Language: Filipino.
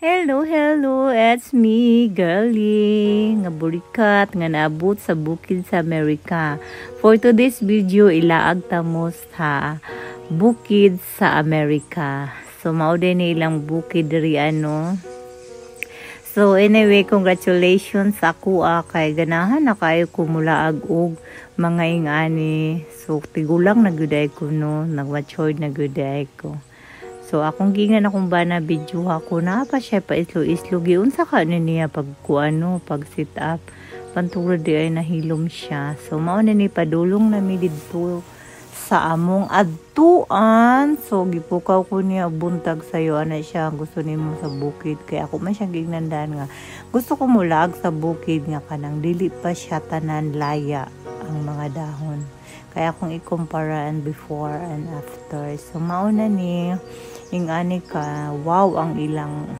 Hello, hello, it's me, girlie, nga burikat, nga naabot sa bukid sa Amerika. For today's video, ilaag tamo sa bukid sa Amerika. So, mao din ilang bukid diri ano. So, anyway, congratulations sa ako kay ganahan na kayo kumulaag og mga ingani. So, tigulang na guday ko no, nag-matured na guday ko. So akong gingan akong bana video ako na pa siya pa islo-islo giunsa ka niya pag kuano pag sit up panturo di ay nahilom siya. So mao na ni padulong na mi didto sa among adtuan. So gipukaw ko niya buntag sayo ana siya gusto nimo sa bukid kay ako man siya gignandan nga gusto ko mulag sa bukid nga kanang dili pa siya tanan laya ang mga dahon. Kaya akong ikumparan before and after. So mauna ni ingani ka wow ang ilang